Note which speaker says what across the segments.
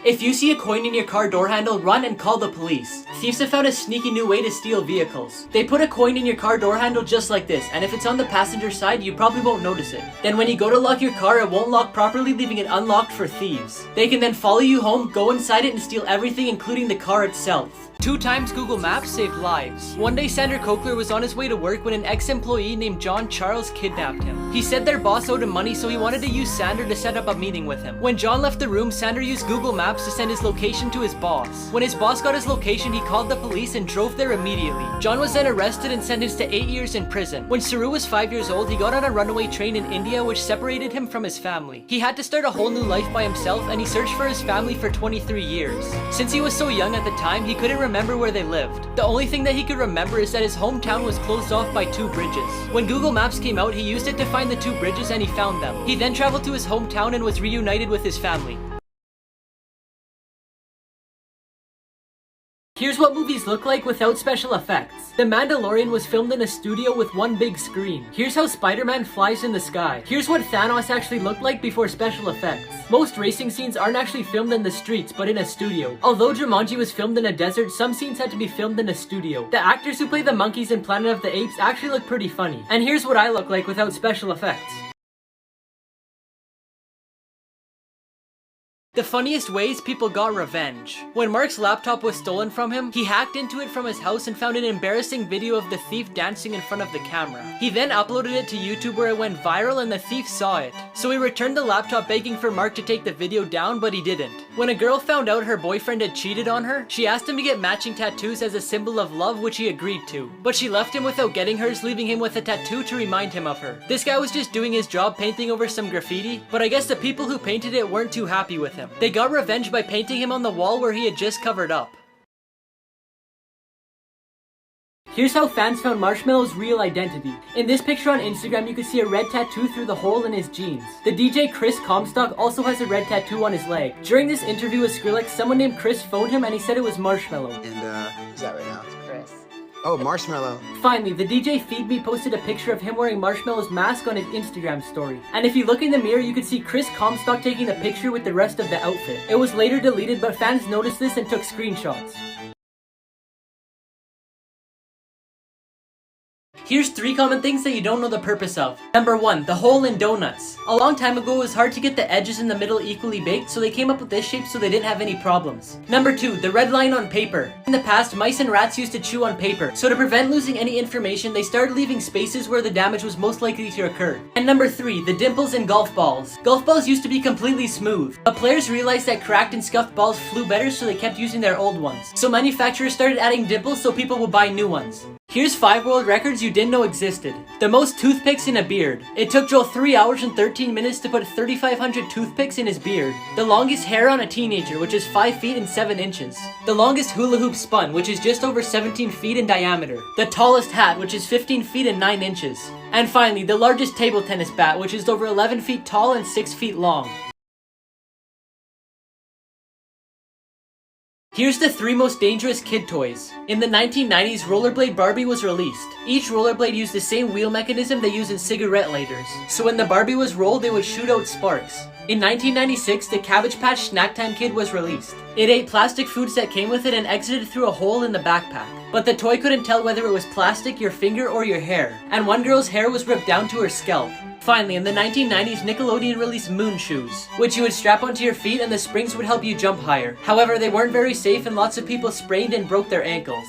Speaker 1: If you see a coin in your car door handle, run and call the police. Thieves have found a sneaky new way to steal vehicles. They put a coin in your car door handle just like this, and if it's on the passenger side, you probably won't notice it. Then when you go to lock your car, it won't lock properly, leaving it unlocked for thieves. They can then follow you home, go inside it, and steal everything, including the car itself. 2 times Google Maps saved lives. One day Sander Cochler was on his way to work when an ex-employee named John Charles kidnapped him. He said their boss owed him money, so he wanted to use Sander to set up a meeting with him. When John left the room, Sander used Google Maps to send his location to his boss. When his boss got his location, he called the police and drove there immediately. John was then arrested and sentenced to 8 years in prison. When Saru was 5 years old, he got on a runaway train in India which separated him from his family. He had to start a whole new life by himself, and he searched for his family for 23 years. Since he was so young at the time, he couldn't remember where they lived. The only thing that he could remember is that his hometown was closed off by 2 bridges. When Google Maps came out, he used it to find the 2 bridges and he found them. He then traveled to his hometown and was reunited with his family. Here's what movies look like without special effects. The Mandalorian was filmed in a studio with 1 big screen. Here's how Spider-Man flies in the sky. Here's what Thanos actually looked like before special effects. Most racing scenes aren't actually filmed in the streets, but in a studio. Although Jumanji was filmed in a desert, some scenes had to be filmed in a studio. The actors who play the monkeys in Planet of the Apes actually look pretty funny. And here's what I look like without special effects. The funniest ways people got revenge. When Mark's laptop was stolen from him, he hacked into it from his house and found an embarrassing video of the thief dancing in front of the camera. He then uploaded it to YouTube where it went viral and the thief saw it. So he returned the laptop begging for Mark to take the video down, but he didn't. When a girl found out her boyfriend had cheated on her, she asked him to get matching tattoos as a symbol of love, which he agreed to. But she left him without getting hers, leaving him with a tattoo to remind him of her. This guy was just doing his job painting over some graffiti, but I guess the people who painted it weren't too happy with him. They got revenge by painting him on the wall where he had just covered up. Here's how fans found Marshmello's real identity. In this picture on Instagram, you can see a red tattoo through the hole in his jeans. The DJ Chris Comstock also has a red tattoo on his leg. During this interview with Skrillex, someone named Chris phoned him and he said it was Marshmello.
Speaker 2: And who's that right now?
Speaker 3: It's Chris.
Speaker 2: Oh, Marshmello.
Speaker 1: Finally, the DJ Feed Me posted a picture of him wearing Marshmello's mask on his Instagram story. And if you look in the mirror, you could see Chris Comstock taking the picture with the rest of the outfit. It was later deleted, but fans noticed this and took screenshots. Here's 3 common things that you don't know the purpose of. Number 1, the hole in donuts. A long time ago, it was hard to get the edges in the middle equally baked, so they came up with this shape so they didn't have any problems. Number 2, the red line on paper. In the past, mice and rats used to chew on paper, so to prevent losing any information, they started leaving spaces where the damage was most likely to occur. And number 3, the dimples in golf balls. Golf balls used to be completely smooth, but players realized that cracked and scuffed balls flew better, so they kept using their old ones. So manufacturers started adding dimples so people would buy new ones. Here's 5 world records you didn't know existed. The most toothpicks in a beard. It took Joel 3 hours and 13 minutes to put 3,500 toothpicks in his beard. The longest hair on a teenager, which is 5 feet and 7 inches. The longest hula hoop spun, which is just over 17 feet in diameter. The tallest hat, which is 15 feet and 9 inches. And finally, the largest table tennis bat, which is over 11 feet tall and 6 feet long. Here's the 3 most dangerous kid toys. In the 1990s, Rollerblade Barbie was released. Each rollerblade used the same wheel mechanism they use in cigarette lighters. So when the Barbie was rolled, it would shoot out sparks. In 1996, the Cabbage Patch Snack Time Kid was released. It ate plastic foods that came with it and exited through a hole in the backpack. But the toy couldn't tell whether it was plastic, your finger, or your hair. And one girl's hair was ripped down to her scalp. Finally, in the 1990s, Nickelodeon released Moon Shoes, which you would strap onto your feet and the springs would help you jump higher. However, they weren't very safe and lots of people sprained and broke their ankles.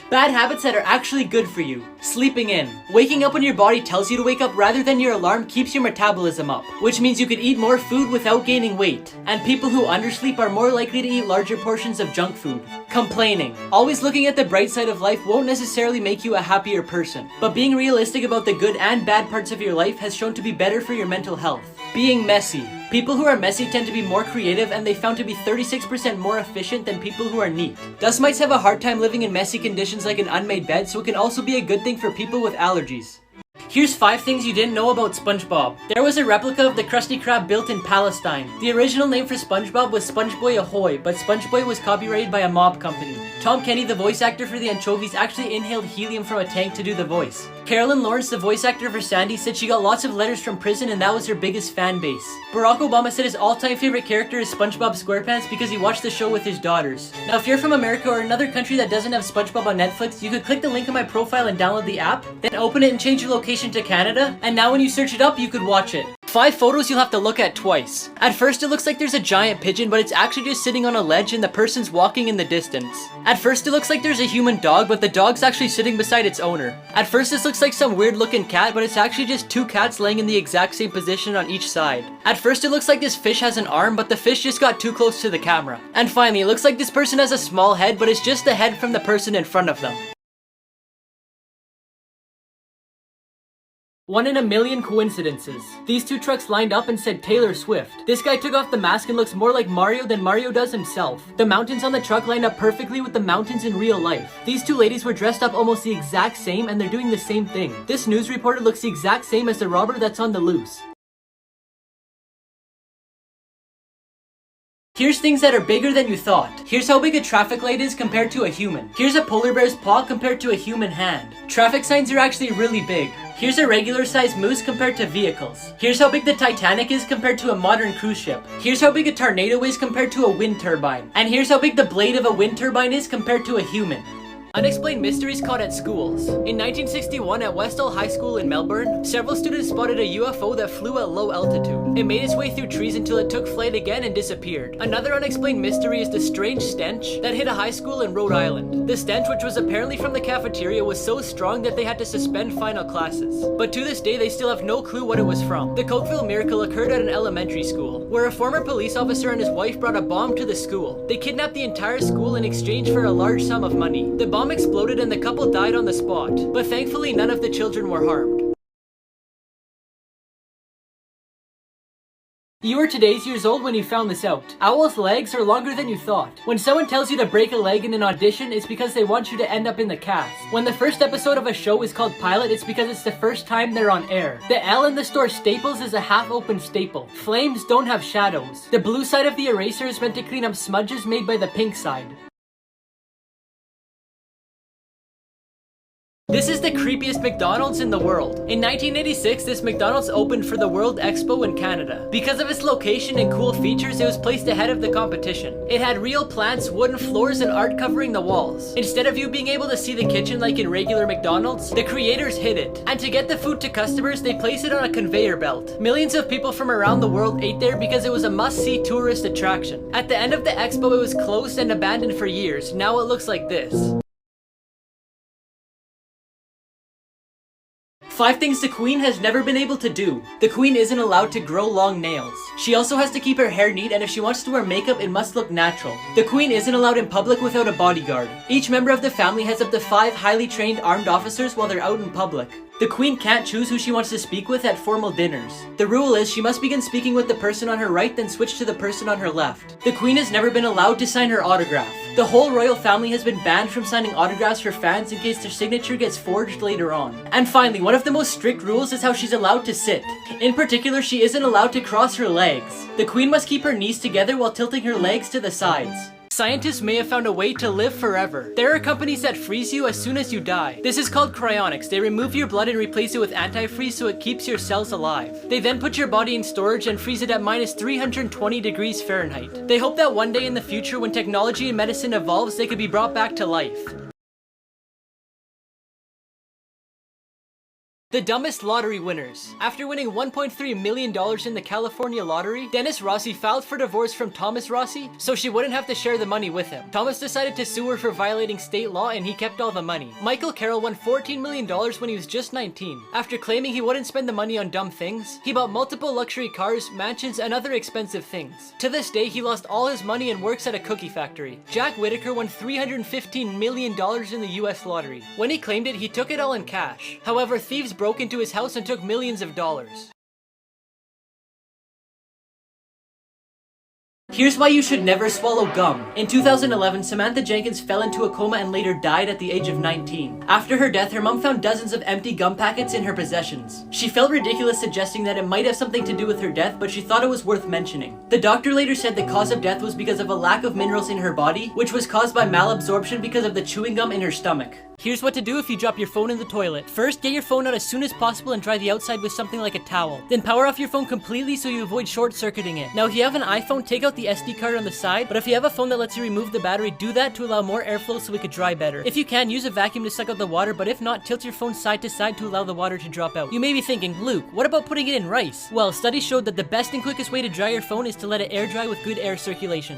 Speaker 1: Bad habits that are actually good for you. Sleeping in. Waking up when your body tells you to wake up rather than your alarm keeps your metabolism up, which means you could eat more food without gaining weight. And people who undersleep are more likely to eat larger portions of junk food. Complaining. Always looking at the bright side of life won't necessarily make you a happier person, but being realistic about the good and bad parts of your life has shown to be better for your mental health. Being messy. People who are messy tend to be more creative, and they found to be 36% more efficient than people who are neat. Dust mites have a hard time living in messy conditions like an unmade bed, so it can also be a good thing for people with allergies. Here's 5 things you didn't know about SpongeBob. There was a replica of the Krusty Krab built in Palestine. The original name for SpongeBob was SpongeBoy Ahoy, but SpongeBoy was copyrighted by a mob company. Tom Kenny, the voice actor for the anchovies, actually inhaled helium from a tank to do the voice. Carolyn Lawrence, the voice actor for Sandy, said she got lots of letters from prison and that was her biggest fan base. Barack Obama said his all-time favorite character is SpongeBob SquarePants because he watched the show with his daughters. Now if you're from America or another country that doesn't have SpongeBob on Netflix, you could click the link in my profile and download the app, then open it and change your location to Canada, and now when you search it up, you could watch it. 5 photos you'll have to look at twice. At first it looks like there's a giant pigeon, but it's actually just sitting on a ledge and the person's walking in the distance. At first it looks like there's a human dog, but the dog's actually sitting beside its owner. At first this looks like some weird looking cat, but it's actually just 2 cats laying in the exact same position on each side. At first it looks like this fish has an arm, but the fish just got too close to the camera. And finally, it looks like this person has a small head, but it's just the head from the person in front of them. 1 in a million coincidences. These 2 trucks lined up and said Taylor Swift. This guy took off the mask and looks more like Mario than Mario does himself. The mountains on the truck lined up perfectly with the mountains in real life. These 2 ladies were dressed up almost the exact same and they're doing the same thing. This news reporter looks the exact same as the robber that's on the loose. Here's things that are bigger than you thought. Here's how big a traffic light is compared to a human. Here's a polar bear's paw compared to a human hand. Traffic signs are actually really big. Here's a regular sized moose compared to vehicles. Here's how big the Titanic is compared to a modern cruise ship. Here's how big a tornado is compared to a wind turbine. And here's how big the blade of a wind turbine is compared to a human. Unexplained mysteries caught at schools. In 1961 at Westall High School in Melbourne, several students spotted a UFO that flew at low altitude. It made its way through trees until it took flight again and disappeared. Another unexplained mystery is the strange stench that hit a high school in Rhode Island. The stench, which was apparently from the cafeteria, was so strong that they had to suspend final classes. But to this day, they still have no clue what it was from. The Cokeville miracle occurred at an elementary school, where a former police officer and his wife brought a bomb to the school. They kidnapped the entire school in exchange for a large sum of money. The bomb exploded and the couple died on the spot, but thankfully none of the children were harmed. You were today's years old when you found this out. Owls' legs are longer than you thought. When someone tells you to break a leg in an audition, it's because they want you to end up in the cast. When the first episode of a show is called pilot, it's because it's the first time they're on air. The L in the store Staples is a half-open staple. Flames don't have shadows. The blue side of the eraser is meant to clean up smudges made by the pink side. This is the creepiest McDonald's in the world. In 1986, this McDonald's opened for the World Expo in Canada. Because of its location and cool features, it was placed ahead of the competition. It had real plants, wooden floors, and art covering the walls. Instead of you being able to see the kitchen like in regular McDonald's, the creators hid it. And to get the food to customers, they placed it on a conveyor belt. Millions of people from around the world ate there because it was a must-see tourist attraction. At the end of the expo, it was closed and abandoned for years. Now it looks like this. 5 things the Queen has never been able to do. The Queen isn't allowed to grow long nails. She also has to keep her hair neat, and if she wants to wear makeup, it must look natural. The Queen isn't allowed in public without a bodyguard. Each member of the family has up to 5 highly trained armed officers while they're out in public. The Queen can't choose who she wants to speak with at formal dinners. The rule is she must begin speaking with the person on her right, then switch to the person on her left. The Queen has never been allowed to sign her autograph. The whole royal family has been banned from signing autographs for fans in case their signature gets forged later on. And finally, one of the most strict rules is how she's allowed to sit. In particular, she isn't allowed to cross her legs. The Queen must keep her knees together while tilting her legs to the sides. Scientists may have found a way to live forever. There are companies that freeze you as soon as you die. This is called cryonics. They remove your blood and replace it with antifreeze so it keeps your cells alive. They then put your body in storage and freeze it at minus 320 degrees Fahrenheit. They hope that one day in the future, when technology and medicine evolves, they could be brought back to life. The dumbest lottery winners. After winning $1.3 million in the California lottery, Dennis Rossi filed for divorce from Thomas Rossi so she wouldn't have to share the money with him. Thomas decided to sue her for violating state law and he kept all the money. Michael Carroll won $14 million when he was just 19. After claiming he wouldn't spend the money on dumb things, he bought multiple luxury cars, mansions, and other expensive things. To this day, he lost all his money and works at a cookie factory. Jack Whitaker won $315 million in the US lottery. When he claimed it, he took it all in cash. However, thieves broke into his house and took millions of dollars. Here's why you should never swallow gum. In 2011, Samantha Jenkins fell into a coma and later died at the age of 19. After her death, her mom found dozens of empty gum packets in her possessions. She felt ridiculous, suggesting that it might have something to do with her death, but she thought it was worth mentioning. The doctor later said the cause of death was because of a lack of minerals in her body, which was caused by malabsorption because of the chewing gum in her stomach. Here's what to do if you drop your phone in the toilet. First, get your phone out as soon as possible and dry the outside with something like a towel. Then power off your phone completely so you avoid short-circuiting it. Now, if you have an iPhone, take out the SD card on the side, but if you have a phone that lets you remove the battery, do that to allow more airflow so it could dry better. If you can, use a vacuum to suck out the water, but if not, tilt your phone side to side to allow the water to drop out. You may be thinking, Luke, what about putting it in rice? Well, studies showed that the best and quickest way to dry your phone is to let it air dry with good air circulation.